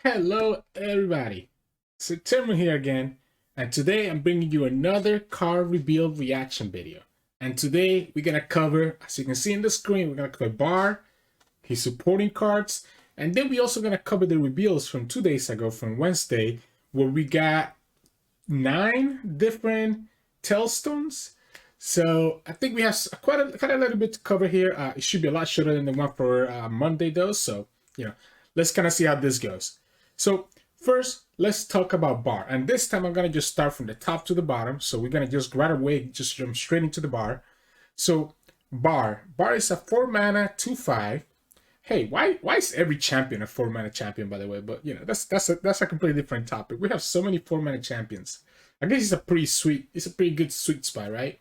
Hello, everybody. Sirturmund here again, and today I'm bringing you another card reveal reaction video. And today we're gonna cover, as you can see in the screen, we're gonna cover BARD, his supporting cards, and then we're also gonna cover the reveals from 2 days ago, from Wednesday, where we got 9 different Tellstones. So I think we have quite a little bit to cover here. It should be a lot shorter than the one for Monday, though. So let's kind of see how this goes. So first, let's talk about BARD. And this time I'm going to just start from the top to the bottom. So we're going to just right away, just jump straight into the BARD. So BARD is a 4-mana 2/5. Hey, why is every champion a 4-mana champion, by the way? But that's a completely different topic. We have so many 4-mana champions. I guess it's a pretty good sweet spot, right?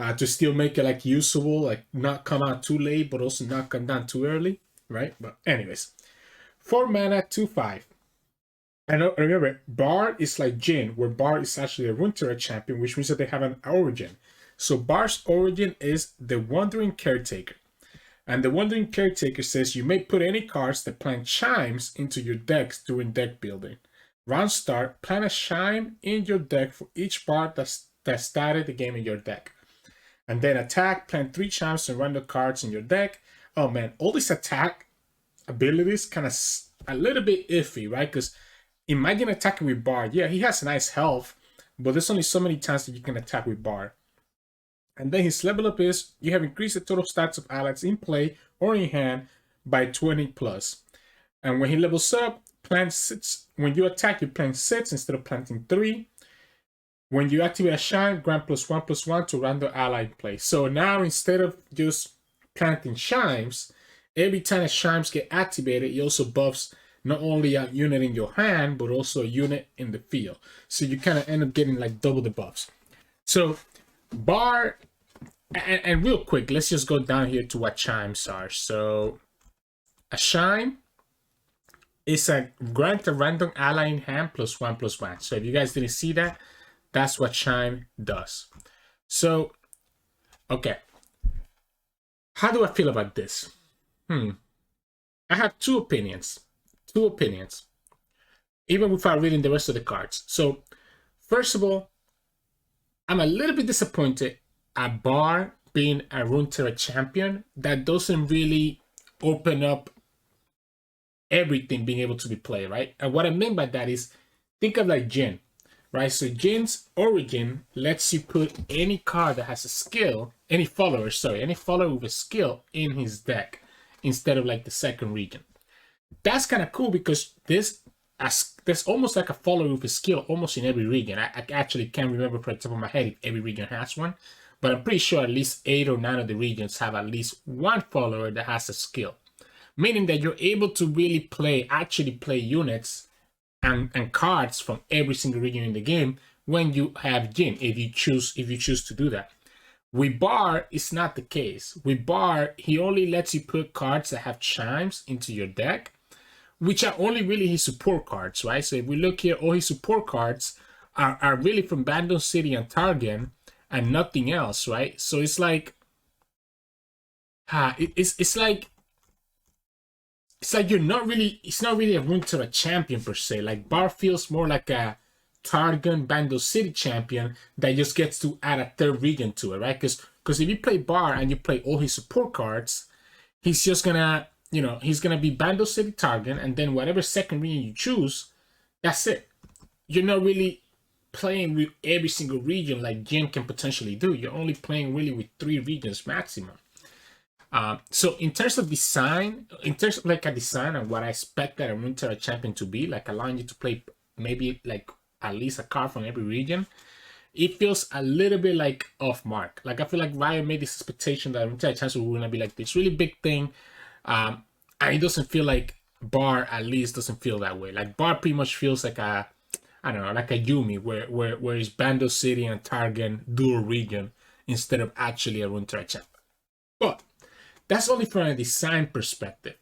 To still make it like usable, like not come out too late, but also not come down too early, right? But anyways, 4-mana 2/5. And remember, BARD is like Jhin, where BARD is actually a Runeterra champion, which means that they have an origin. So BARD's origin is the Wandering Caretaker. And the Wandering Caretaker says you may put any cards that plant chimes into your decks during deck building. Round start, plant a chime in your deck for each BARD that started the game in your deck. And then attack, plant 3 chimes and random cards in your deck. Oh man, all these attack abilities kind of a little bit iffy, right? Because imagine attacking with BARD. Yeah, he has nice health, but there's only so many times that you can attack with BARD. And then his level up is you have increased the total stats of allies in play or in hand by 20 plus. And when he levels up, plant 6. When you attack, you plant 6 instead of planting 3. When you activate a shine, grant +1/+1 to random ally in play. So now instead of just planting chimes, every time the chimes get activated, it also buffs not only a unit in your hand, but also a unit in the field. So you kind of end up getting like double the buffs. So BARD, and real quick, let's just go down here to what chimes are. So a chime is a grant a random ally in hand +1/+1. So if you guys didn't see that, that's what chime does. So, okay. How do I feel about this? I have two opinions. Even without reading the rest of the cards. So, first of all, I'm a little bit disappointed at BARD being a Runeterra champion. That doesn't really open up everything being able to be played, right? And what I mean by that is, think of like Jhin, right? So Jin's origin lets you put any card that has a skill, any follower with a skill in his deck instead of like the second region. That's kind of cool because there's almost like a follower with a skill almost in every region. I actually can't remember from the top of my head if every region has one, but I'm pretty sure at least 8 or 9 of the regions have at least one follower that has a skill, meaning that you're able to really actually play units and cards from every single region in the game when you have Jhin, if you choose to do that. With BARD, it's not the case. With BARD, he only lets you put cards that have chimes into your deck, which are only really his support cards, right? So if we look here, all his support cards are really from Bandon City and Targon and nothing else, right? So it's like, it's like it's not really a Runeterra champion per se. Like BARD feels more like a Targon Bandon City champion that just gets to add a third region to it, right? Because if you play BARD and you play all his support cards, he's just gonna he's gonna be Bandon City Targon, and then whatever second region you choose, that's it. You're not really playing with every single region like Jhin can potentially do. You're only playing really with 3 regions maximum. So in terms of design, like a design and what I expect that a Runeterra champion to be, like allowing you to play maybe like at least a card from every region, it feels a little bit like off mark. Like I feel like Riot made this expectation that Runeterra champion was gonna be like this really big thing, and it doesn't feel like BARD at least doesn't feel that way. Like BARD pretty much feels like a, I don't know, like a Yuumi, where it's Bandon City and Targon dual region instead of actually a Runeterra champion. But that's only from a design perspective.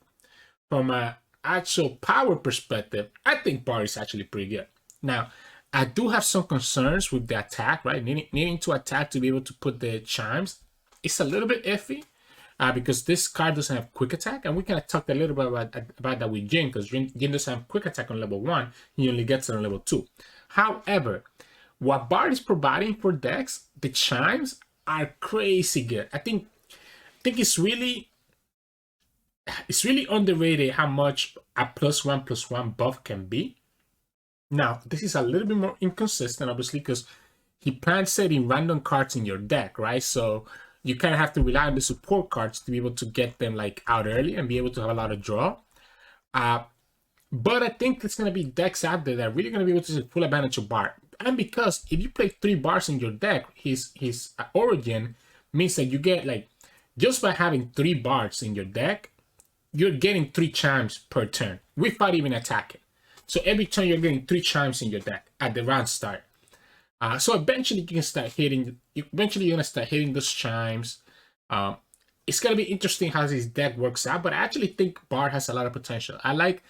From an actual power perspective, I think BARD is actually pretty good. Now, I do have some concerns with the attack, right? Needing to attack to be able to put the chimes. It's a little bit iffy. because this card doesn't have quick attack, and we kind of talked a little bit about that with Jin, because Jin doesn't have quick attack on level 1, he only gets it on level 2. However, what BARD is providing for decks, the chimes are crazy good. I think it's really underrated how much a +1/+1 buff can be. Now, this is a little bit more inconsistent, obviously, because he plans setting random cards in your deck, right? So you kind of have to rely on the support cards to be able to get them like out early and be able to have a lot of draw. But I think there's going to be decks out there that are really going to be able to take full advantage of BARD. And because if you play 3 BARDs in your deck, his origin means that you get, like, just by having 3 BARDs in your deck, you're getting 3 chimes per turn without even attacking. So every turn you're getting 3 chimes in your deck at the round start. So eventually you can start hitting. Eventually you're gonna start hitting those chimes. It's gonna be interesting how this deck works out, but I actually think BARD has a lot of potential. I like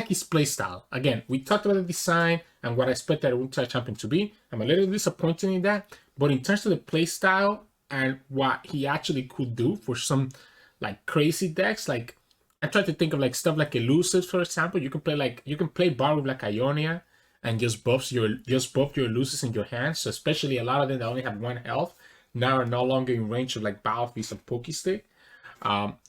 his playstyle. Again, we talked about the design and what I expected a Runeterra champion to be. I'm a little disappointed in that, but in terms of the playstyle and what he actually could do for some like crazy decks, like I tried to think of like stuff like elusives, for example. You can play BARD with like Ionia and just buff your elusives in your hands. So especially a lot of them that only have 1 health now are no longer in range of like Battle Feast and Pokestick.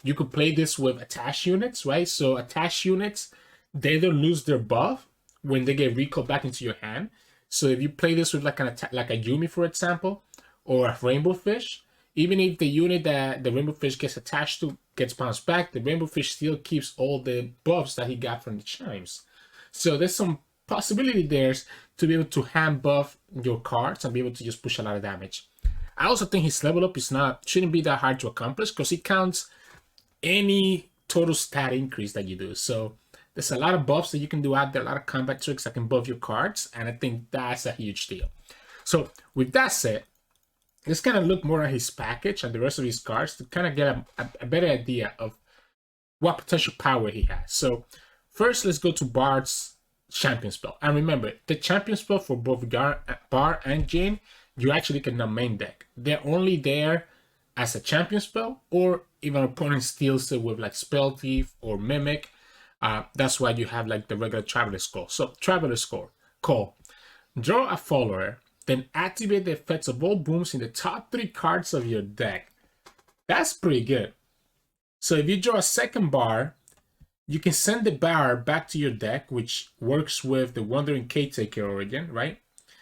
You could play this with attached units, right? So attached units, they don't lose their buff when they get recalled back into your hand. So if you play this with like a Yumi, for example, or a Rainbow Fish, even if the unit that the Rainbow Fish gets attached to gets bounced back, the Rainbow Fish still keeps all the buffs that he got from the chimes. So there's some possibility there to be able to hand buff your cards and be able to just push a lot of damage. I also think his level up shouldn't be that hard to accomplish because it counts any total stat increase that you do. So there's a lot of buffs that you can do out there, a lot of combat tricks that can buff your cards, and I think that's a huge deal. So with that said, let's kind of look more at his package and the rest of his cards to kind of get a better idea of what potential power he has. So first, let's go to BARD's champion spell. And remember, the champion spell for both BARD and Jin, you actually cannot main deck. They're only there as a champion spell, or if an opponent steals it with like Spell Thief or Mimic. That's why you have like the regular Traveler's Call. So Traveler's Call. Draw a follower, then activate the effects of all booms in the top 3 cards of your deck. That's pretty good. So if you draw a second BARD, you can send the BARD back to your deck, which works with the Wandering Caretaker origin, right?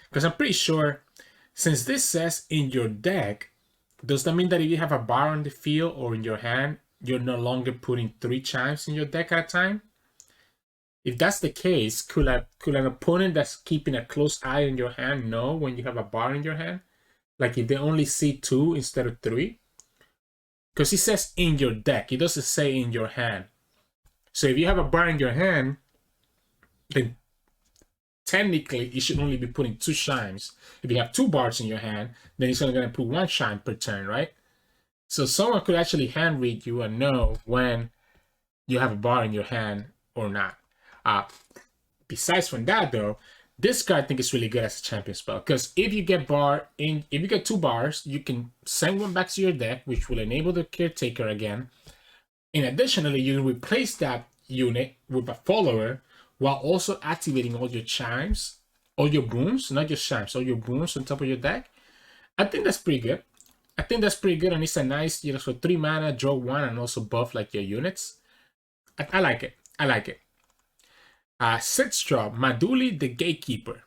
Because I'm pretty sure, since this says in your deck, does that mean that if you have a BARD on the field or in your hand, you're no longer putting 3 chimes in your deck at a time? If that's the case, could an opponent that's keeping a close eye on your hand know when you have a BARD in your hand? Like if they only see 2 instead of 3? Because it says in your deck, it doesn't say in your hand. So if you have a BARD in your hand, then technically you should only be putting 2 chimes. If you have 2 BARDs in your hand, then it's only going to put 1 chime per turn, right? So someone could actually hand read you and know when you have a BARD in your hand or not. Besides from that though, this card I think is really good as a champion spell, because if you get 2 BARDs, you can send one back to your deck, which will enable the Caretaker again. And additionally, you replace that unit with a follower while also activating all your chimes, all your booms, not just chimes, all your booms on top of your deck. I think that's pretty good. And it's a nice, for 3 mana, draw 1, and also buff like your units. I like it. 6th drop, Maduli the Gatekeeper.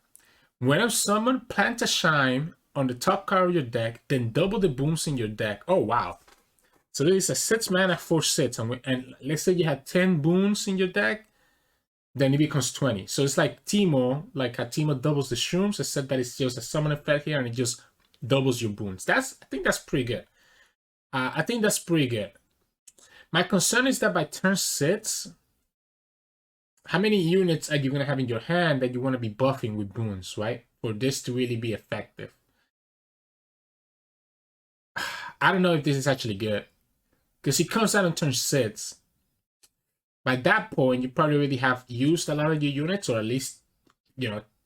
When a summon, plant a chime on the top card of your deck, then double the booms in your deck. Oh, wow. So this is a 6 mana, 4/6. And let's say you had 10 booms in your deck, then it becomes 20. So it's like Teemo, Teemo doubles the shrooms, except that it's just a summon effect here and it just doubles your booms. I think that's pretty good. My concern is that by turn 6, how many units are you going to have in your hand that you want to be buffing with boons, right? For this to really be effective. I don't know if this is actually good, because it comes out on turn 6. By that point, you probably already have used a lot of your units, or at least,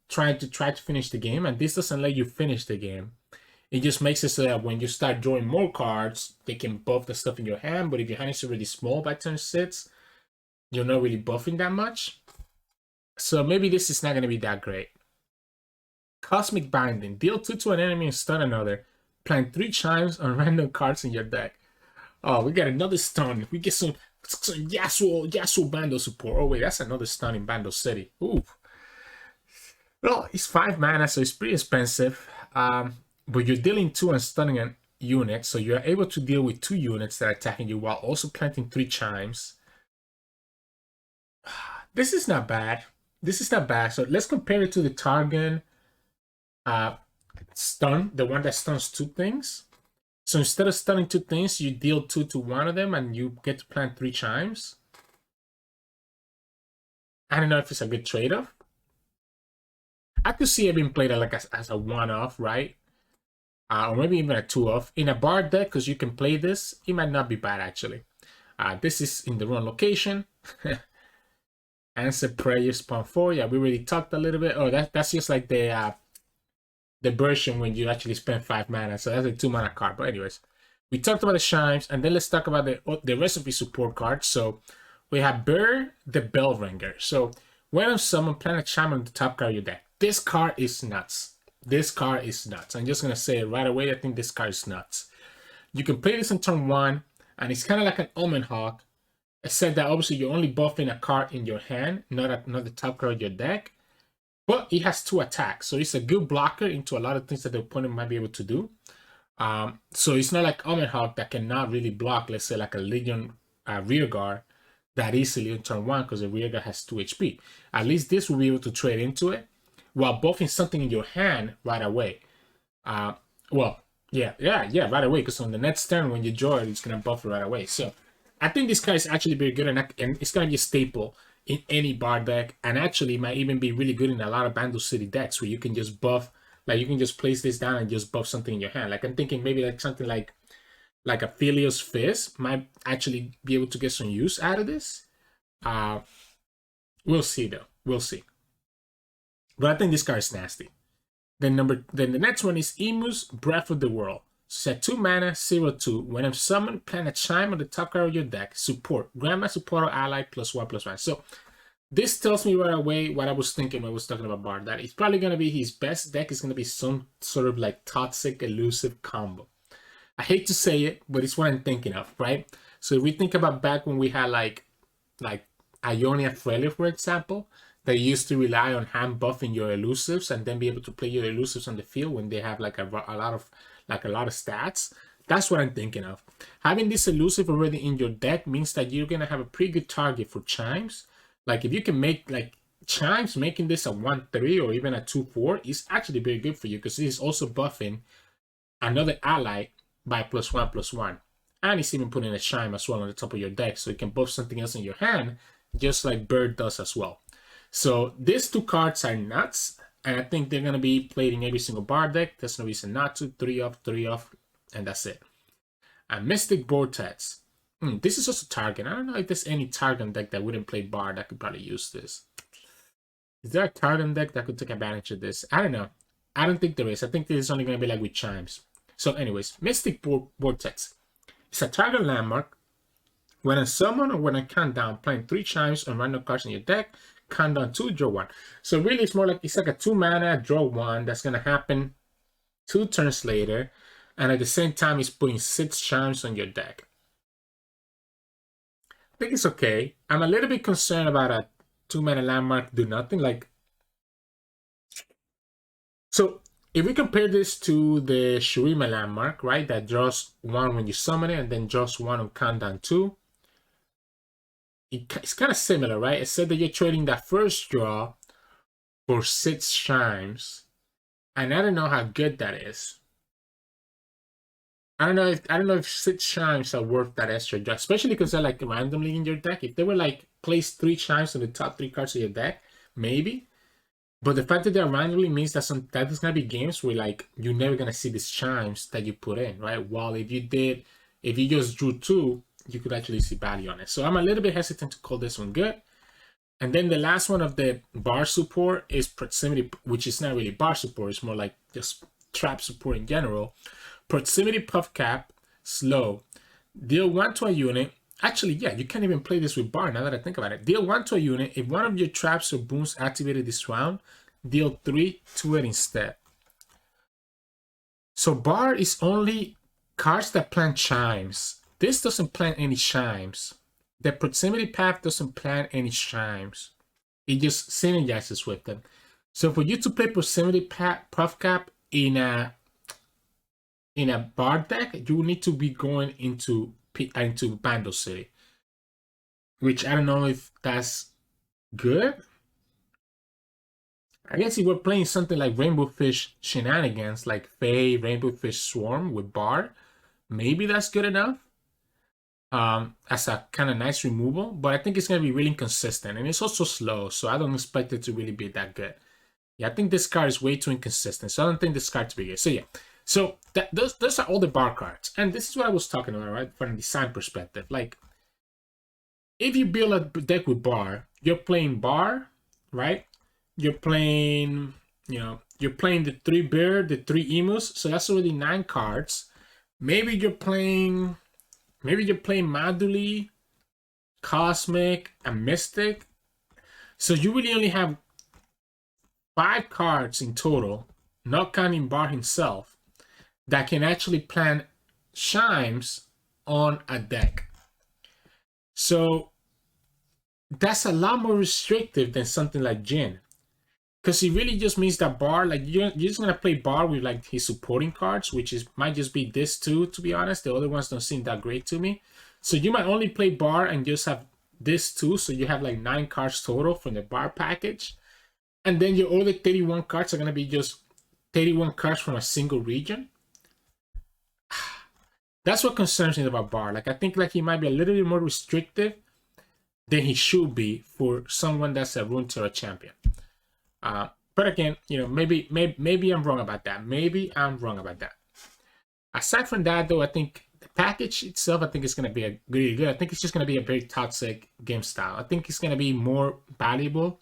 try to finish the game, and this doesn't let you finish the game It just makes it so that when you start drawing more cards, they can buff the stuff in your hand. But if your hand is already small by turn 6, you're not really buffing that much. So maybe this is not going to be that great. Cosmic Binding. Deal 2 to an enemy and stun another. Plant 3 chimes on random cards in your deck. Oh, we got another stun. We get some Yasuo Bando support. Oh wait, that's another stun in Bando City. Ooh. Well, it's 5 mana, so it's pretty expensive. But you're dealing 2 and stunning a unit, so you're able to deal with 2 units that are attacking you while also planting 3 chimes. This is not bad. This is not bad. So let's compare it to the Targon stun, the one that stuns 2 things. So instead of stunning 2 things, you deal 2 to one of them and you get to plant 3 chimes. I don't know if it's a good trade-off. I could see it being played like as a one-off, right? Or maybe even a 2-off. In a BARD deck, because you can play this, it might not be bad actually. This is in the wrong location. Answer prayer spawn 4. Yeah, we already talked a little bit. Oh, that's just like the version when you actually spend 5 mana. So that's a 2 mana card. But anyways, we talked about the chimes, and then let's talk about the rest of the support cards. So we have BARD, the Bellringer. So when I'm summoned, plant a chime on the top card of your deck. This card is nuts. This card is nuts. I'm just gonna say it right away. I think this card is nuts. You can play this on turn 1, and it's kind of like an Omen Hawk. Except that obviously you're only buffing a card in your hand, not the top card of your deck. But it has 2 attacks, so it's a good blocker into a lot of things that the opponent might be able to do. So it's not like Omen Hawk that cannot really block, let's say like a Legion Rearguard that easily on turn 1 because the Rearguard has 2 HP. At least this will be able to trade into it while buffing something in your hand right away. Well, yeah, right away, because on the next turn when you draw it, it's gonna buff it right away. So I think this card is actually very good, and it's gonna be a staple in any BARD deck, and actually might even be really good in a lot of Bando City decks where you can just buff, like you can just place this down and just buff something in your hand. Like I'm thinking maybe like something like a Philios Fist might actually be able to get some use out of this. We'll see though. We'll see. But I think this card is nasty. Then the next one is Emu's Breath of the World. Set 2 mana, 0/2. When I'm summoned, plant a chime on the top card of your deck. Support. Grant my support or ally +1/+1. So this tells me right away what I was thinking when I was talking about BARD. That it's probably going to be his best deck is going to be some sort of like toxic, elusive combo. I hate to say it, but it's what I'm thinking of, right? So if we think about back when we had like Ionia Frelia, for example, they used to rely on hand buffing your elusives and then be able to play your elusives on the field when they have like a lot of stats. That's what I'm thinking of. Having this elusive already in your deck means that you're gonna have a pretty good target for chimes. Like if you can make like chimes, making this a 1/3 or even a 2/4 is actually very good for you because it is also buffing another ally by +1/+1. And it's even putting a chime as well on the top of your deck, so you can buff something else in your hand, just like BARD does as well. So these 2 cards are nuts, and I think they're going to be played in every single BARD deck. There's no reason not to. 3-off, and that's it. And Mystic Vortex. This is also Targon. I don't know if there's any Targon deck that wouldn't play BARD that could probably use this. Is there a Targon deck that could take advantage of this? I don't know. I don't think there is. I think this is only going to be like with chimes. So anyways, Mystic Vortex. It's a Targon landmark. When I summon or when I count down, playing 3 chimes on random cards in your deck, count down 2, draw 1. So really it's more like it's like a 2 mana, draw 1. That's gonna happen 2 turns later, and at the same time it's putting 6 chimes on your deck. I think it's okay. I'm a little bit concerned about a 2 mana landmark do nothing. Like, so if we compare this to the Shurima landmark, right, that draws 1 when you summon it and then draws 1 on countdown 2, it's kind of similar, right? It said that you're trading that first draw for 6 chimes, and I don't know how good that is. I don't know if 6 chimes are worth that extra draw, especially because they're like randomly in your deck. If they were like place 3 chimes on the top 3 cards of your deck, maybe. But the fact that they're randomly means that there's gonna be games where like you're never gonna see these chimes that you put in, right? While if you just drew 2, you could actually see value on it. So I'm a little bit hesitant to call this one good. And then the last one of the BARD support is Proximity, which is not really BARD support. It's more like just trap support in general. Proximity Puff Cap, slow. Deal 1 to a unit. Actually, yeah, you can't even play this with BARD now that I think about it. Deal 1 to a unit. If one of your traps or booms activated this round, deal 3 to it instead. So BARD is only cards that plant chimes. This doesn't plant any chimes. The Proximity Path doesn't plant any chimes. It just synergizes with them. So for you to play Proximity Puff Cap in a BARD deck, you will need to be going into Bando City, which I don't know if that's good. I guess if we're playing something like Rainbow Fish Shenanigans, like Fae, Rainbow Fish Swarm with BARD, maybe that's good enough as a kind of nice removal, but I think it's going to be really inconsistent, and it's also slow, so I don't expect it to really be that good. Yeah, I think this card is way too inconsistent, so I don't think this card to be good. So yeah, so those are all the BARD cards, and this is what I was talking about, right, from a design perspective. Like, if you build a deck with BARD, you're playing BARD, right? You're playing, you're playing the 3 bear, the 3 emus, so that's already 9 cards. Maybe you're playing Maduli, Cosmic, and Mystic. So you really only have 5 cards in total, not counting BARD himself, that can actually plant chimes on a deck. So that's a lot more restrictive than something like Jin. Because it really just means that BARD, like, you're just going to play BARD with, like, his supporting cards, which might just be this two, to be honest. The other ones don't seem that great to me. So you might only play BARD and just have this two, so you have, like, 9 cards total from the BARD package. And then your other 31 cards are going to be just 31 cards from a single region. That's what concerns me about BARD. Like, I think, like, he might be a little bit more restrictive than he should be for someone that's a Runeterra champion. But again, maybe I'm wrong about that. Maybe I'm wrong about that. Aside from that, though, I think the package itself, I think it's going to be really good. I think it's just going to be a very toxic game style. I think it's going to be more valuable.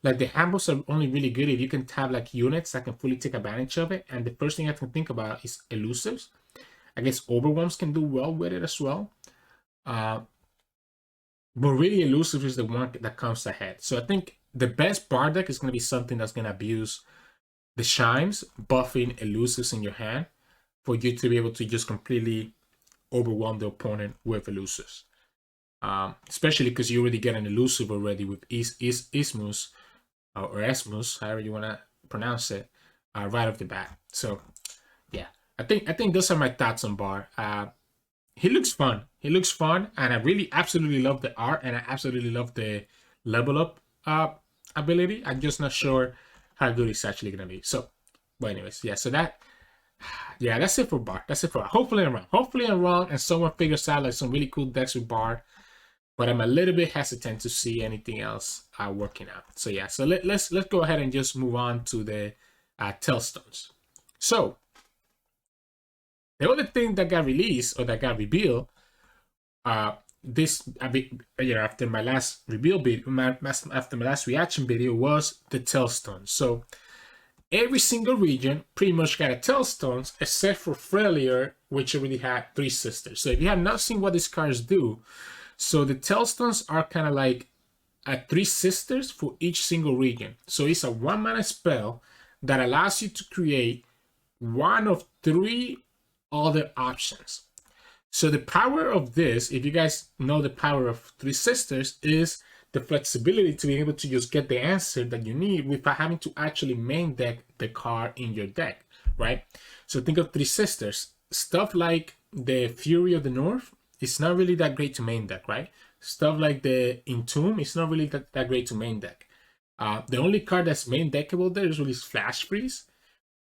Like, the handbooks are only really good if you can have, like, units that can fully take advantage of it. And the first thing I can think about is elusives. I guess overwhelms can do well with it as well. But really, elusive is the one that comes ahead. So I think the best BARD deck is going to be something that's going to abuse the chimes, buffing elusives in your hand, for you to be able to just completely overwhelm the opponent with elusives. Especially because you already get an elusive already with Ismus, or Esmus, however you want to pronounce it, right off the bat. So yeah, I think those are my thoughts on BARD. He looks fun. He looks fun, and I really absolutely love the art, and I absolutely love the level up ability. I'm just not sure how good it's actually gonna be. So, but anyways, yeah. So that's it for BARD. That's it for. Hopefully I'm wrong. Hopefully I'm wrong, and someone figures out like some really cool decks with BARD. But I'm a little bit hesitant to see anything else working out. So yeah. So let's go ahead and just move on to the Tellstones. So the other thing that got released or that got revealed, after my last reveal video, after my last reaction video, was the Tellstones. So every single region pretty much got a Tellstones except for Freljord, which already had 3 sisters. So if you have not seen what these cards do, so the Tellstones are kind of like 3 sisters for each single region. So it's a 1-mana spell that allows you to create one of 3 other options. So the power of this, if you guys know the power of 3 sisters, is the flexibility to be able to just get the answer that you need without having to actually main deck the card in your deck, right? So think of 3 sisters. Stuff like the Fury of the North, it's not really that great to main deck, right? Stuff like the Entomb, it's not really that great to main deck. The only card that's main deckable there is really Flash Freeze.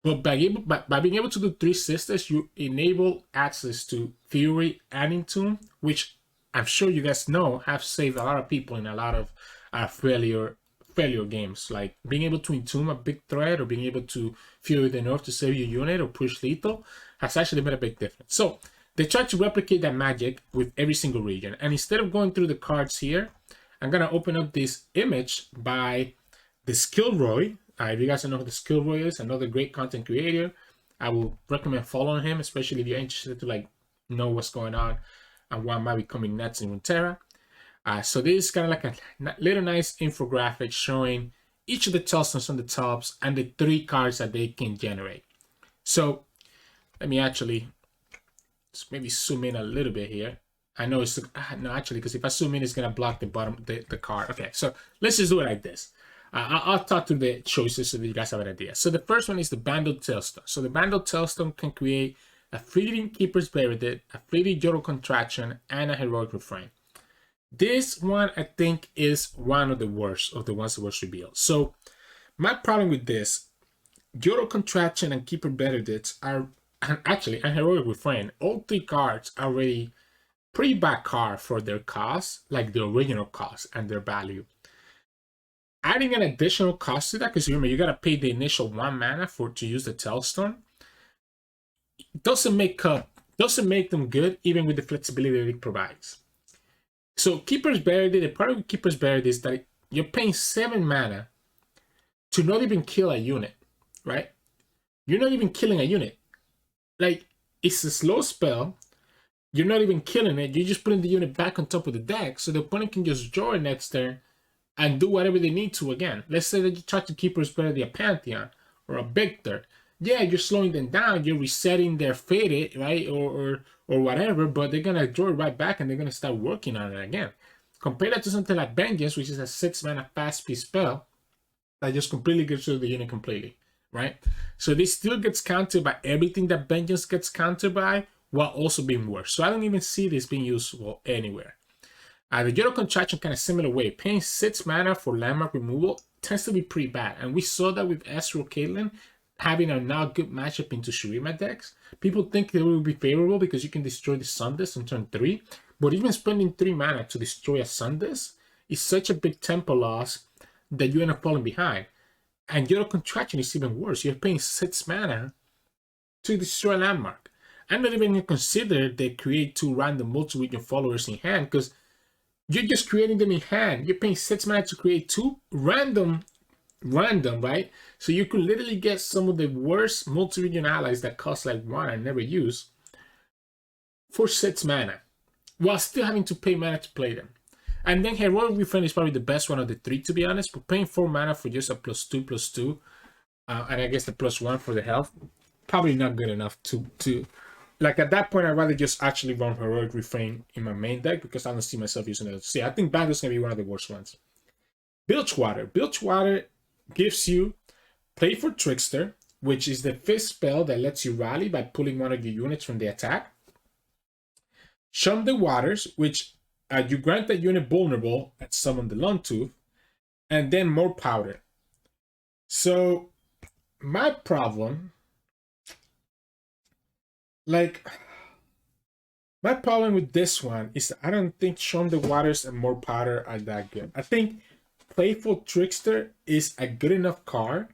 But by being able to do 3 sisters, you enable access to Fury and Entomb, which I'm sure you guys know have saved a lot of people in a lot of failure games. Like being able to Entomb a big threat, or being able to Fury the North to save your unit or push lethal has actually made a big difference. So they try to replicate that magic with every single region. And instead of going through the cards here, I'm going to open up this image by the Skillroy. If you guys don't know who the Skillroy is, another great content creator. I will recommend following him, especially if you're interested to like know what's going on and what might be coming next in Runeterra. So this is kind of like a little nice infographic showing each of the Tellstones on the tops and the 3 cards that they can generate. So let me actually maybe zoom in a little bit here. I know it's no, actually, because if I zoom in, it's gonna block the bottom the card. Okay, so let's just do it like this. I'll talk through the choices so that you guys have an idea. So the first one is the Bundled Tellstone. So the Bundled Tellstone can create a fleeting Keeper's Buried, a fleeting Yodel Contraction, and a Heroic Refrain. This one, I think, is one of the worst of the ones that was revealed. So my problem with this, Yodel Contraction and Keeper Benedict are actually a Heroic Refrain. All 3 cards are already pretty bad card for their cost, like the original cost and their value. Adding an additional cost to that, because remember, you gotta pay the initial 1 mana to use the Tellstone, doesn't make them good, even with the flexibility that it provides. So Keeper's Buried, the part with Keeper's Buried is that you're paying 7 mana to not even kill a unit, right? You're not even killing a unit. Like, it's a slow spell. You're not even killing it. You're just putting the unit back on top of the deck, so the opponent can just draw it next turn and do whatever they need to again. Let's say that you try to Keeper's Buried a Pantheon or a Victor. Yeah, you're slowing them down. You're resetting their Faded, right? Or whatever, but they're going to draw it right back and they're going to start working on it again. Compare that to something like Vengeance, which is a 6 mana fast piece spell that just completely gets rid of the unit completely, right? So this still gets countered by everything that Vengeance gets countered by, while also being worse. So I don't even see this being useful anywhere. The Yodel Contraction kind of similar way. Paying 6 mana for landmark removal tends to be pretty bad. And we saw that with Ezreal Caitlyn having a now good matchup into Shurima decks. People think it will be favorable because you can destroy the Sundisk on turn 3. But even spending 3 mana to destroy a Sundisk is such a big tempo loss that you end up falling behind. And Yodel Contraction is even worse. You're paying 6 mana to destroy a landmark. I'm not even going to consider they create 2 random multi-region followers in hand, because you're just creating them in hand. You're paying 6 mana to create 2 random, right? So you could literally get some of the worst multi-region allies that cost like 1 and never use for 6 mana, while still having to pay mana to play them. And then Heroic Refrain is probably the best one of the 3, to be honest, but paying 4 mana for just a +2/+2, and I guess the +1 for the health, probably not good enough to like, at that point, I'd rather just actually run Heroic Refrain in my main deck because I don't see myself using it. See, I think Bundle's going to be one of the worst ones. Bilgewater. Bilgewater gives you Playful Trickster, which is the 5th spell that lets you rally by pulling one of your units from the attack. Shun the Waters, which you grant that unit vulnerable at Summon the Longtooth. And then more Powder. So, my problem... my problem with this one is that I don't think Shun the Waters and More Powder are that good. I think Playful Trickster is a good enough card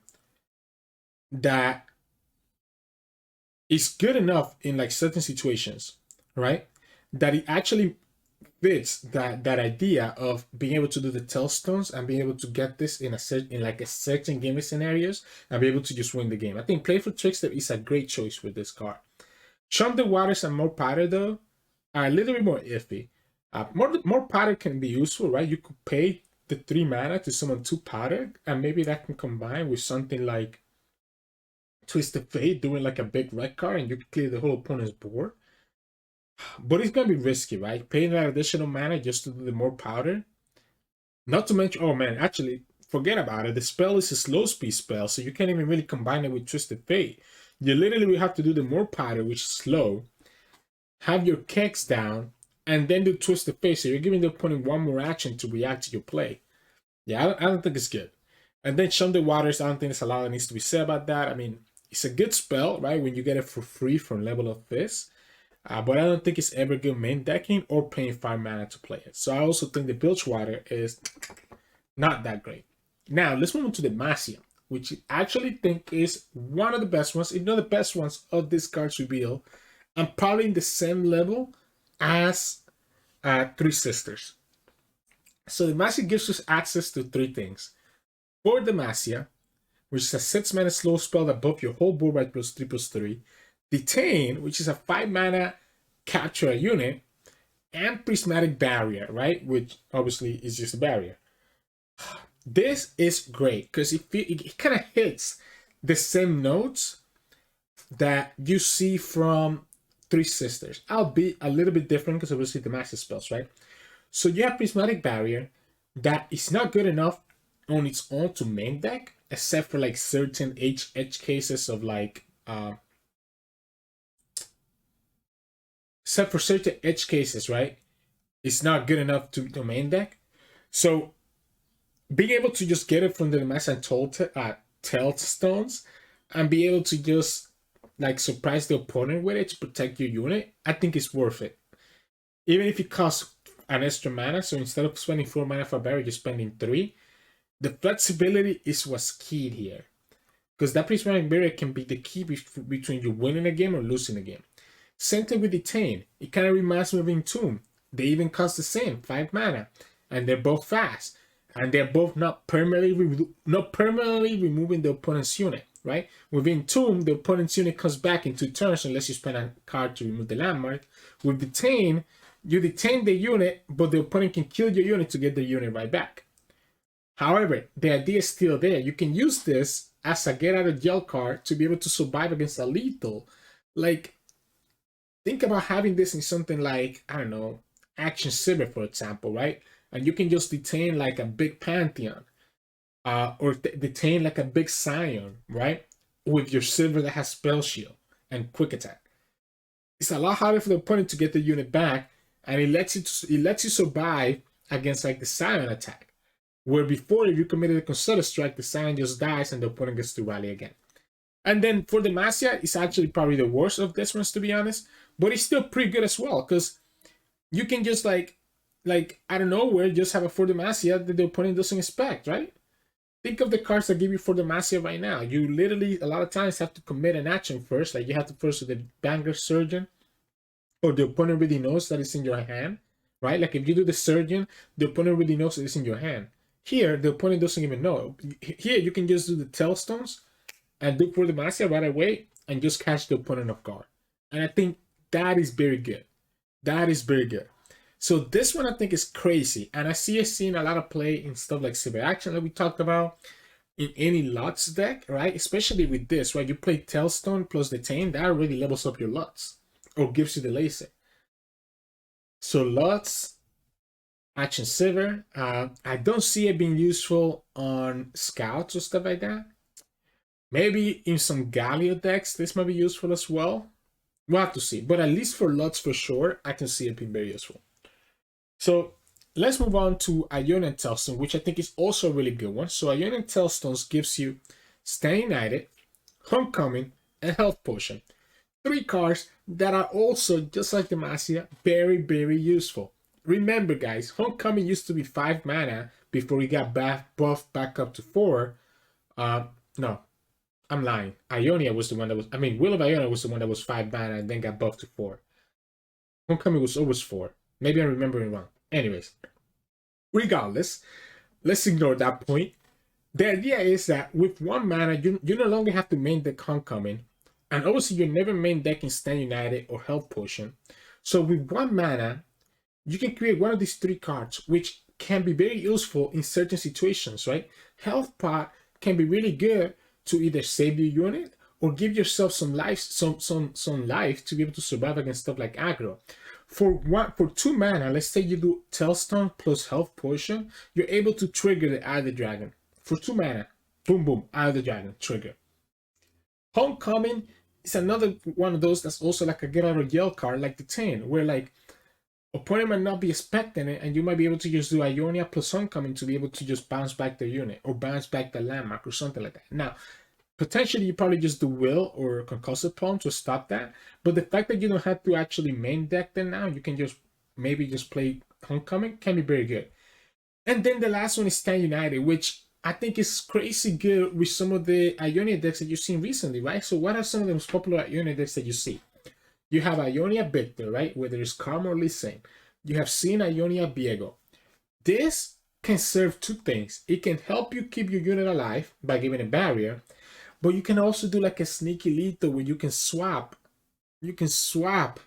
that is good enough in like certain situations, right? That it actually fits that idea of being able to do the Tellstones and being able to get this in a certain gaming scenarios and be able to just win the game. I think Playful Trickster is a great choice with this card. Shun the Waters and More Powder, though, are a little bit more iffy. More Powder can be useful, right? You could pay the 3 mana to summon 2 Powder, and maybe that can combine with something like Twisted Fate, doing like a big red card, and you can clear the whole opponent's board. But it's going to be risky, right? Paying that additional mana just to do the More Powder. Not to mention, oh man, actually, forget about it. The spell is a slow speed spell, so you can't even really combine it with Twisted Fate. You literally will have to do the More Powder, which is slow, have your kicks down, and then do Twisted Fate. So you're giving the opponent 1 more action to react to your play. Yeah, I don't think it's good. And then Shun the Waters, I don't think there's a lot that needs to be said about that. I mean, it's a good spell, right, when you get it for free from Level of Fist. But I don't think it's ever good main decking or paying 5 mana to play it. So I also think the Bilgewater is not that great. Now, let's move on to the Demacia, which I actually think is one of the best ones, if not the best ones of this card's reveal, and probably in the same level as 3 Sisters. So Demacia gives us access to 3 things. For Demacia, which is a 6-mana slow spell that buff your whole board by +3/+3. Detain, which is a 5-mana capture a unit, and Prismatic Barrier, right? Which obviously is just a barrier. This is great because it kind of hits the same notes that you see from Three Sisters. I'll be a little bit different because obviously the master spells, right? So you have Prismatic Barrier that is not good enough on its own to main deck, except for like certain edge cases of like except for certain edge cases, right? It's not good enough to main deck. So being able to just get it from the mass and Tellstones and be able to just like surprise the opponent with it to protect your unit, I think it's worth it. Even if it costs an extra mana, so instead of spending 4 mana for a barrier, you're spending 3. The flexibility is what's key here. Because that prismatic barrier can be the key between you winning a game or losing a game. Same thing with Detain. It kind of reminds me of Entomb. They even cost the same, 5 mana. And they're both fast. And they're both not permanently removing the opponent's unit, right? With Entomb, the opponent's unit comes back in 2 turns unless you spend a card to remove the landmark. With Detain, you detain the unit, but the opponent can kill your unit to get the unit right back. However, the idea is still there. You can use this as a get out of jail card to be able to survive against a lethal. Like, think about having this in something like, I don't know, Action Silver, for example, right? And you can just detain like a big Pantheon, or detain like a big Scion, right? With your Silver that has Spell Shield and Quick Attack. It's a lot harder for the opponent to get the unit back, and it lets you survive against like the Scion attack. Where before, if you committed a Concerted Strike, the Scion just dies and the opponent gets to rally again. And then for the Demacia, it's actually probably the worst of this ones, to be honest. But it's still pretty good as well, because you can just like out of nowhere, just have a For Demacia that the opponent doesn't expect, right? Think of the cards that give you For Demacia right now. You literally, a lot of times, have to commit an action first. Like, you have to first with the Banger Surgeon, or the opponent really knows that it's in your hand, right? Like, if you do the Surgeon, the opponent really knows that it's in your hand. Here, the opponent doesn't even know. Here, you can just do the Tellstones and do For Demacia right away and just catch the opponent off guard. And I think that is very good. That is very good. So this one I think is crazy. And I see it seeing a lot of play in stuff like Silver Action that we talked about, in any Lots deck, right? Especially with this, right? You play Tellstone plus Detain, that really levels up your Lots or gives you the laser. So Lots, Action Silver, I don't see it being useful on Scouts or stuff like that. Maybe in some Galio decks, this might be useful as well. We'll have to see. But at least for Lots for sure, I can see it being very useful. So let's move on to Ionian Tellstone, which I think is also a really good one. So Ionian Tellstones gives you Stand United, Homecoming, and Health Potion. 3 cards that are also, just like the Demacia, very, very useful. Remember, guys, Homecoming used to be 5 mana before he got buffed back up to 4. No, I'm lying. Ionia was the one that was, Will of Ionia was the one that was 5 mana and then got buffed to 4. Homecoming was always 4. Maybe I'm remembering wrong. Anyways, regardless, let's ignore that point. The idea is that with 1 mana, you no longer have to main deck Homecoming. And obviously, you're never main decking Stand United or Health Potion. So with 1 mana, you can create one of these 3 cards, which can be very useful in certain situations, right? Health Pot can be really good to either save your unit or give yourself some life, some life to be able to survive against stuff like aggro. For 2 mana, let's say you do Tellstone plus Health Potion, you're able to trigger the Eye of the Dragon. For 2 mana, boom, boom, Eye of the Dragon, trigger. Homecoming is another one of those that's also like a get out of jail card, like the 10, where like opponent might not be expecting it, and you might be able to just do Ionia plus Homecoming to be able to just bounce back the unit or bounce back the landmark or something like that. Now, potentially, you probably just do Will or Concussive Palm to stop that. But the fact that you don't have to actually main deck them now, you can just maybe just play Homecoming, can be very good. And then the last one is Stand United, which I think is crazy good with some of the Ionia decks that you've seen recently, right? So what are some of the most popular Ionia decks that you see? You have Ionia Victor, right? Whether it's Karma or Lysane. You have seen Ionia Viego. This can serve two things. It can help you keep your unit alive by giving a barrier, but you can also do like a sneaky lethal where you can swap. You can swap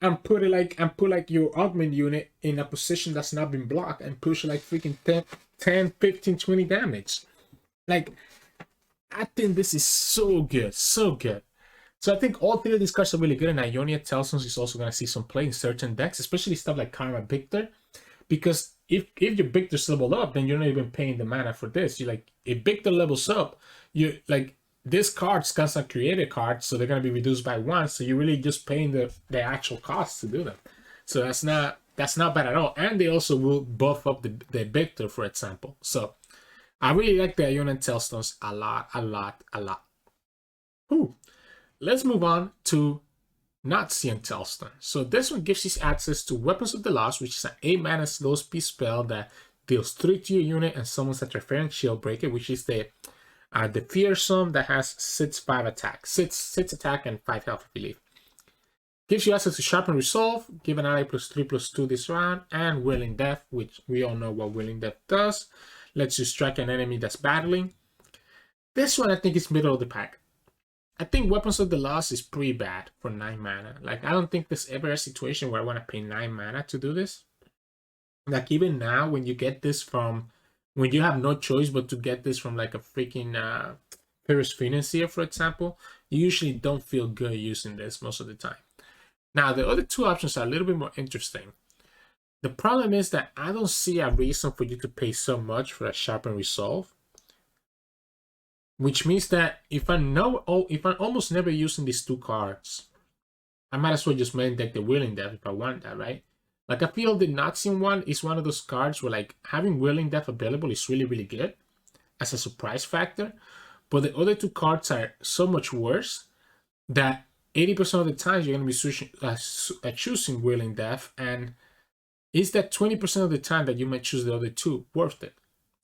and put like your augment unit in a position that's not been blocked and push like freaking 10, 15, 20 damage. Like, I think this is so good, so good. So I think all three of these cards are really good, and Ionia Tellstones is also going to see some play in certain decks, especially stuff like Karma Victor, because if your Victor's leveled up, then you're not even paying the mana for this. You like, if Victor levels up, you like, this card's constant created cards, so they're going to be reduced by 1, so you're really just paying the actual cost to do them. So that's not bad at all. And they also will buff up the Victor, for example. So I really like the Ionian Tellstones a lot. Ooh. Let's move on to Nazian Tellstone. So this one gives you access to Weapons of the Lost, which is an 8-mana slow speed spell that deals 3 to your unit and summons a Trifarian Shieldbreaker, which is the fearsome that has 6/5 attack, 6 attack and 5 health, I believe. Gives you access to Sharpen Resolve, give an ally +3/+2 this round, and Willing Death, which we all know what Willing Death does. Lets you strike an enemy that's battling. This one I think is middle of the pack. I think Weapons of the Lost is pretty bad for 9 mana. Like, I don't think there's ever a situation where I want to pay 9 mana to do this. Like, even now, when you get this from, when you have no choice but to get this from like a freaking Pyrrhus Financier, for example, you usually don't feel good using this most of the time. Now, the other two options are a little bit more interesting. The problem is that I don't see a reason for you to pay so much for a Sharpen Resolve. Which means that if I'm almost never using these two cards, I might as well just main deck the Willing Death if I want that, right? Like, I feel the Nazian one is one of those cards where like having Willing Death available is really, really good as a surprise factor. But the other two cards are so much worse that 80% of the times you're going to be choosing Willing Death, and is that 20% of the time that you might choose the other two worth it?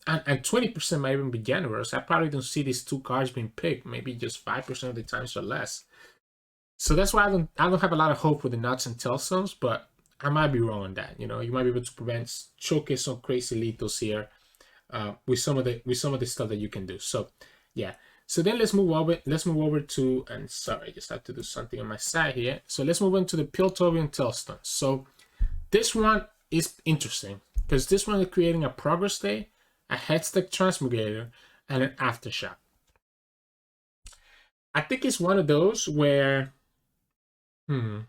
And 20% might even be generous. I probably don't see these two cards being picked, maybe just 5% of the times or less. So that's why I don't have a lot of hope for the Nuts and Tellstones, but I might be wrong on that. You know, you might be able to showcase some crazy lethals here with some of the stuff that you can do. So yeah. So then let's move over to, and sorry, I just have to do something on my side here. So let's move on to the Piltovian Tellstones. So this one is interesting because this one is creating a Progress Day, a Headstack Transmutator, and an Aftershock. I think it's one of those where, gotta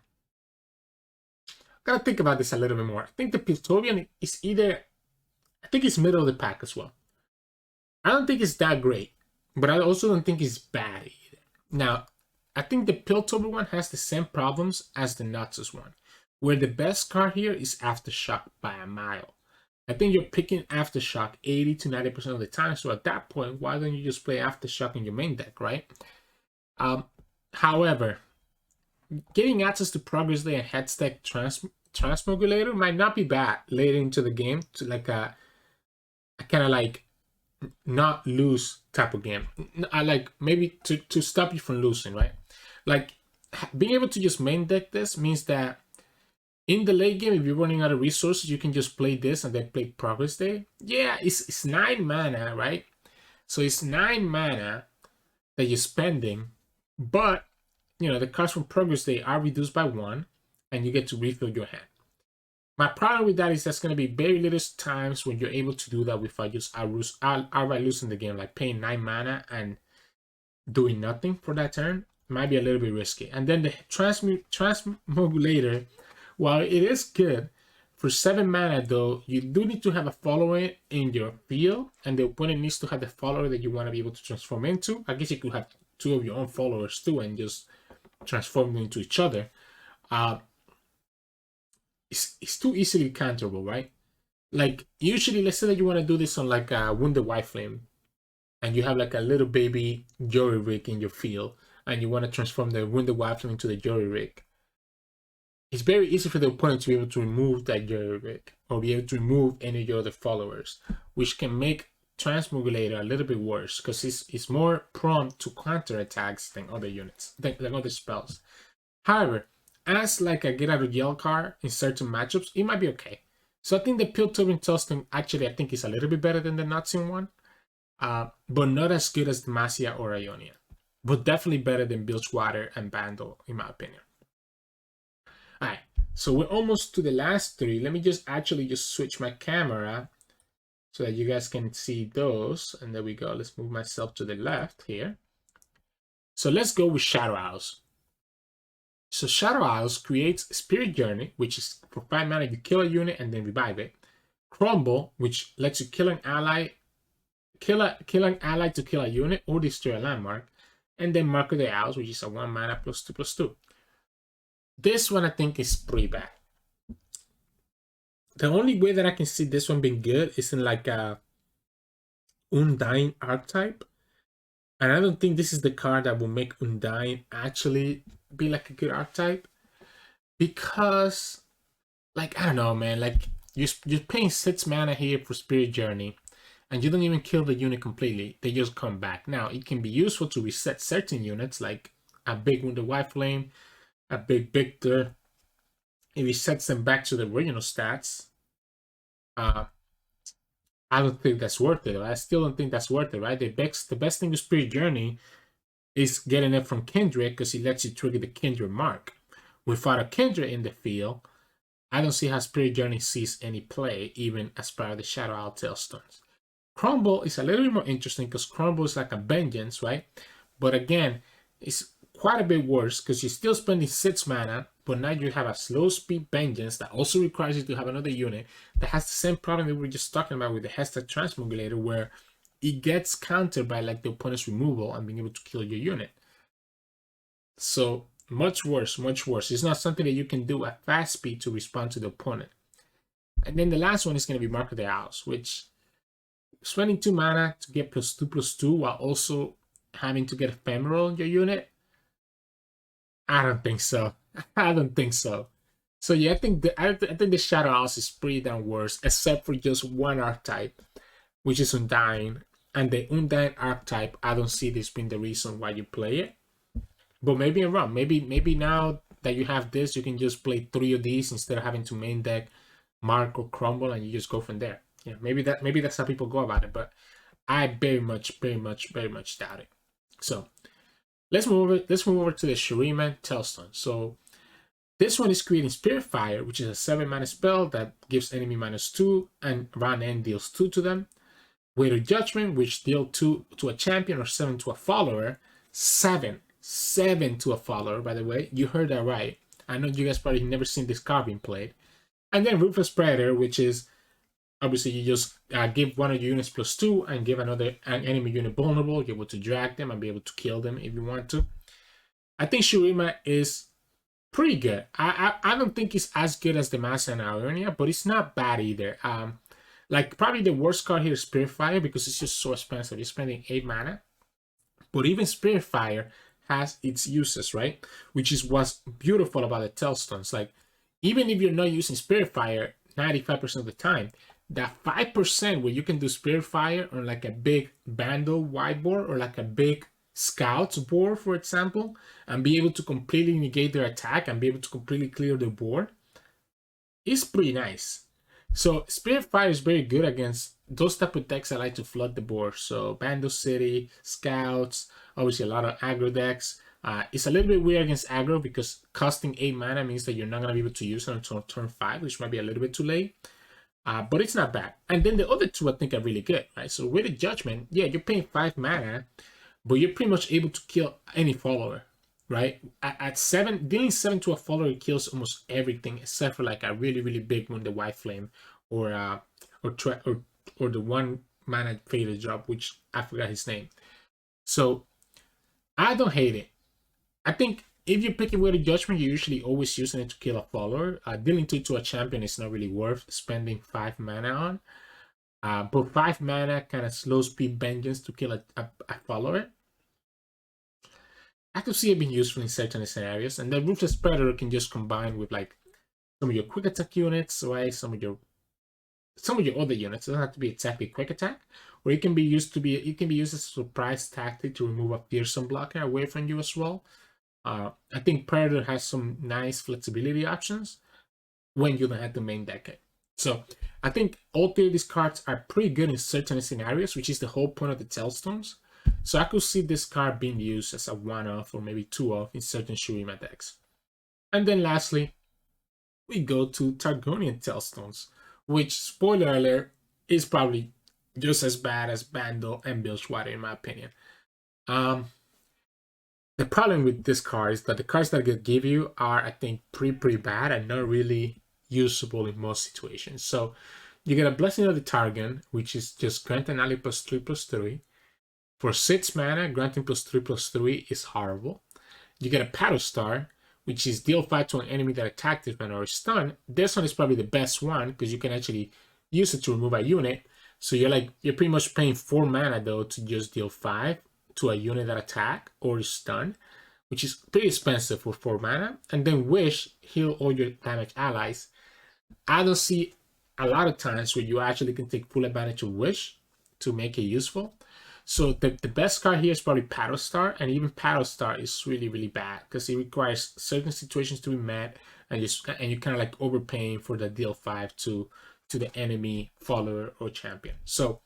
think about this a little bit more. I think the Piltovian is either, I think it's middle of the pack as well. I don't think it's that great, but I also don't think it's bad either. Now, I think the Piltover one has the same problems as the Nuts one, where the best card here is Aftershock by a mile. I think you're picking Aftershock 80 to 90% of the time. So at that point, why don't you just play Aftershock in your main deck, right? However, getting access to Progress Day and Headstack Transmogulator might not be bad later into the game to like a kind of like not lose type of game. I like maybe to stop you from losing, right? Like being able to just main deck this means that in the late game, if you're running out of resources, you can just play this and then play Progress Day. Yeah, it's 9 mana, right? So it's 9 mana that you're spending, but you know the cards from Progress Day are reduced by 1, and you get to refill your hand. My problem with that is there's going to be very little times when you're able to do that without just outright losing the game, like paying 9 mana and doing nothing for that turn. Might be a little bit risky. And then the Transmogulator, while it is good, for 7 mana though, you do need to have a follower in your field, and the opponent needs to have the follower that you want to be able to transform into. I guess you could have 2 of your own followers too and just transform them into each other. It's too easily counterable, right? Like usually, let's say that you want to do this on like a Wounded White Flame, and you have like a little baby Jury Rig in your field, and you want to transform the Wounded White Flame into the Jury Rig. It's very easy for the opponent to be able to remove that Jury Rig or be able to remove any of your other followers, which can make Transmogulator a little bit worse because it's more prone to counter attacks than other units, than other spells. However, as like a get out of jail card in certain matchups, it might be okay. So I think the Piltover Tellstone actually I think is a little bit better than the Notsim one, but not as good as Demacia or Ionia, but definitely better than Bilgewater and Bandle in my opinion. All right, so we're almost to the last three. Let me just switch my camera so that you guys can see those. And there we go. Let's move myself to the left here. So let's go with Shadow Isles. So Shadow Isles creates Spirit Journey, which is for 5 mana, you kill a unit and then revive it. Crumble, which lets you kill an ally to kill a unit or destroy a landmark. And then Mark of the Owls, which is a 1 mana +2/+2. This one I think is pretty bad. The only way that I can see this one being good is in like a Undying archetype. And I don't think this is the card that will make Undying actually be like a good archetype. Because, like, I don't know, man. Like, you're paying 6 mana here for Spirit Journey. And you don't even kill the unit completely. They just come back. Now, it can be useful to reset certain units, like a big Wounded White Flame, a big Victor. It resets them back to the original stats. I don't think that's worth it. I still don't think that's worth it, right? The best thing with Spirit Journey is getting it from Kindred because it lets you trigger the Kindred mark. Without a Kindred in the field, I don't see how Spirit Journey sees any play, even as part of the Shadow Isle Tellstones. Crumble is a little bit more interesting because Crumble is like a vengeance, right? But again, it's quite a bit worse because you're still spending 6 mana, but now you have a slow speed vengeance that also requires you to have another unit that has the same problem that we were just talking about with the Hester Transmogulator, where it gets countered by like the opponent's removal and being able to kill your unit. So much worse, much worse. It's not something that you can do at fast speed to respond to the opponent. And then the last one is going to be Mark of the Owls, which spending 2 mana to get +2/+2 while also having to get Ephemeral in your unit, I don't think so. I don't think so. So yeah, I think the Shadow Isles is pretty damn worse, except for just one archetype, which is Undying. And the Undying archetype, I don't see this being the reason why you play it. But maybe I'm wrong. Maybe now that you have this, you can just play 3 of these instead of having to main deck Mark or Crumble, and you just go from there. Yeah, maybe that's how people go about it. But I very much doubt it. So let's move over to the Shuriman Tellstone. So this one is creating Spirit Fire, which is a 7 mana spell that gives enemy -2 and round end deals 2 to them. Weight of Judgment, which deal 2 to a champion or 7 to a follower. 7 to a follower, by the way. You heard that right. I know you guys probably never seen this card being played. And then Ruthless Predator, which is obviously you just give one of your units +2 and give an enemy unit vulnerable. You're able to drag them and be able to kill them if you want to. I think Shurima is pretty good. I don't think it's as good as the Demacia and Ionia, but it's not bad either. Like probably the worst card here is Spirit Fire because it's just so expensive. You're spending 8 mana. But even Spirit Fire has its uses, right? Which is what's beautiful about the Tellstones. Like, even if you're not using Spirit Fire 95% of the time, that 5% where you can do Spirit Fire on like a big Bandle whiteboard or like a big Scouts board, for example, and be able to completely negate their attack and be able to completely clear the board is pretty nice. So Spirit Fire is very good against those type of decks that like to flood the board. So Bandle City, Scouts, obviously a lot of aggro decks. It's a little bit weird against aggro because costing 8 mana means that you're not going to be able to use it until turn 5, which might be a little bit too late. But it's not bad. And then the other two I think are really good, right? So with the Judgment, yeah, you're paying 5 mana, but you're pretty much able to kill any follower, right? At 7, dealing 7 to a follower kills almost everything except for like a really, really big one, the White Flame, or the 1 mana faded drop, which I forgot his name. So I don't hate it. I think if you're picking with a Judgment, you're usually always using it to kill a follower. Dealing 2 to a champion is not really worth spending 5 mana on. But 5 mana kind of slow speed vengeance to kill a follower. I could see it being useful in certain scenarios. And the Ruthless Predator can just combine with like some of your quick attack units, right? Some of your other units. It doesn't have to be exactly quick attack, or it can be used as a surprise tactic to remove a fearsome blocker away from you as well. I think Predator has some nice flexibility options when you don't have the main deck it. So I think all three of these cards are pretty good in certain scenarios, which is the whole point of the Tellstones. So I could see this card being used as a one-off or maybe two-off in certain Shurima decks. And then lastly, we go to Targonian Tellstones, which, spoiler alert, is probably just as bad as Bandle and Bilgewater in my opinion. The problem with this card is that the cards that I give you are, I think, pretty bad and not really usable in most situations. So you get a Blessing of the Targon, which is just grant an ally +3/+3. For 6 mana, granting +3/+3 is horrible. You get a Paddle Star, which is deal 5 to an enemy that attacked this mana or is stunned. This one is probably the best one because you can actually use it to remove a unit. So you're pretty much paying 4 mana though to just deal 5 to a unit that attack or is stunned, which is pretty expensive for 4 mana. And then Wish, heal all your damaged allies. I don't see a lot of times where you actually can take full advantage of Wish to make it useful. So the best card here is probably Paddle Star, and even Paddle Star is really bad because it requires certain situations to be met, and you're kind of like overpaying for the deal 5 to the enemy follower or champion. So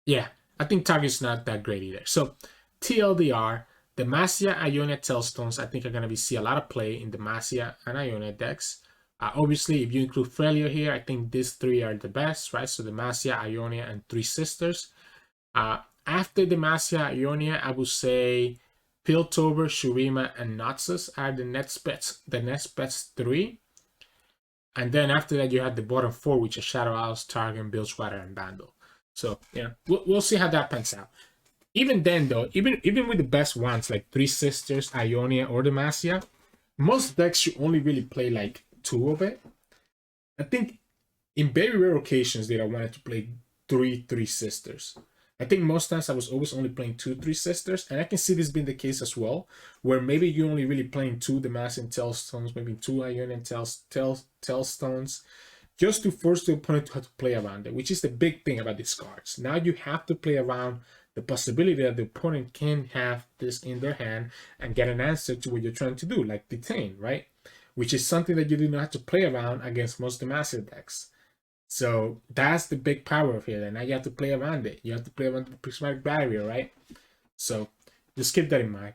yeah, I think Target's not that great either. So TLDR, the Demacia, Ionia, Tellstones, I think are going to see a lot of play in the Demacia and Ionia decks. Obviously, if you include Frelia here, I think these three are the best, right? So the Demacia, Ionia, and Three Sisters. After the Demacia, Ionia, I would say Piltover, Shurima, and Noxus are the next best 3. And then after that, you have the bottom 4, which are Shadow Isles, Targon, Bilgewater, and Bandle. So yeah, we'll see how that pans out. Even then, though, even with the best ones like Three Sisters, Ionia, or Demacia, most decks you only really play like 2 of it. I think in very rare occasions that I wanted to play Three Sisters. I think most times I was always only playing 2 Three Sisters, and I can see this being the case as well, where maybe you're only really playing 2 Demacia and Tellstones, maybe 2 Ionian Tellstones, just to force the opponent to have to play around it, which is the big thing about these cards. Now you have to play around the possibility that the opponent can have this in their hand and get an answer to what you're trying to do, like Detain, right? Which is something that you do not have to play around against most Demacia decks. So that's the big power of here. And now you have to play around it. You have to play around the prismatic barrier, right? So just keep that in mind.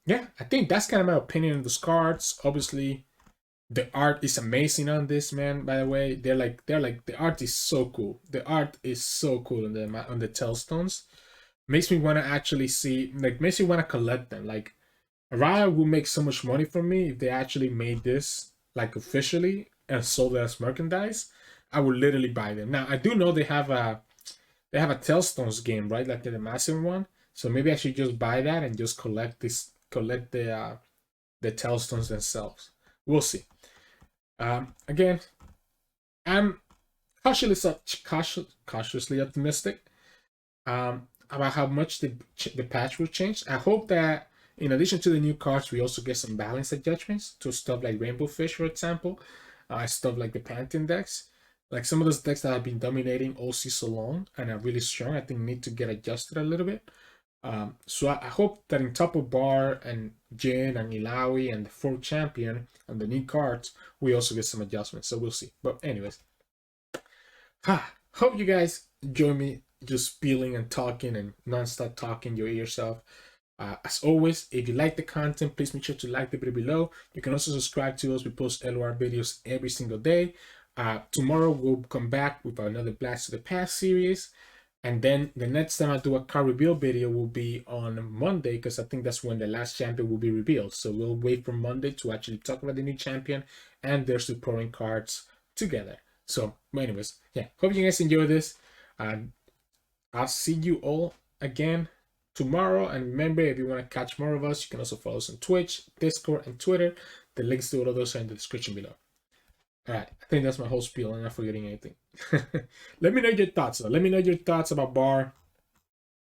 Yeah, I think that's kind of my opinion on those cards. Obviously, the art is amazing on this, man. By the way, they're like the art is so cool. The art is so cool on the Tellstones. Makes me want to actually see, like, makes me want to collect them. Like, Riot will make so much money from me if they actually made this like officially and sold it as merchandise. I would literally buy them. Now I do know they have a Tellstones game, right? Like the massive one. So maybe I should just buy that and just collect the Tellstones themselves. We'll see. Again, I'm cautiously optimistic about how much the patch will change. I hope that in addition to the new cards, we also get some balanced adjustments to stuff like Rainbow Fish, for example, stuff like the Pantheon decks. Like some of those decks that have been dominating all season long and are really strong, I think need to get adjusted a little bit. So I hope that in top of Bar and Jin and Ilawi and the 4th champion and the new cards, we also get some adjustments. So we'll see. But anyways, hope you guys enjoy me just spilling and talking and non-stop talking your ears off. As always, if you like the content, please make sure to like the video below. You can also subscribe to us. We post LOR videos every single day. Tomorrow we'll come back with another Blast to the Past series. And then the next time I do a card reveal video will be on Monday, because I think that's when the last champion will be revealed. So we'll wait for Monday to actually talk about the new champion and their supporting cards together. So anyways, yeah, hope you guys enjoy this. I'll see you all again tomorrow. And remember, if you want to catch more of us, you can also follow us on Twitch, Discord, and Twitter. The links to all of those are in the description below. All right, I think that's my whole spiel. I'm not forgetting anything. Let me know your thoughts, though. Let me know your thoughts about Bar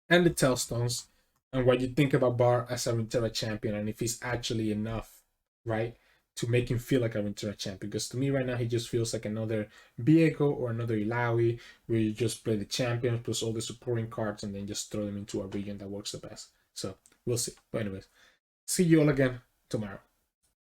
and the Tellstones and what you think about Bar as a Runeterra champion and if he's actually enough, right, to make him feel like a Runeterra champion. Because to me right now, he just feels like another Viego or another Ilawi, where you just play the champion plus all the supporting cards and then just throw them into a region that works the best. So we'll see. But anyways, see you all again tomorrow.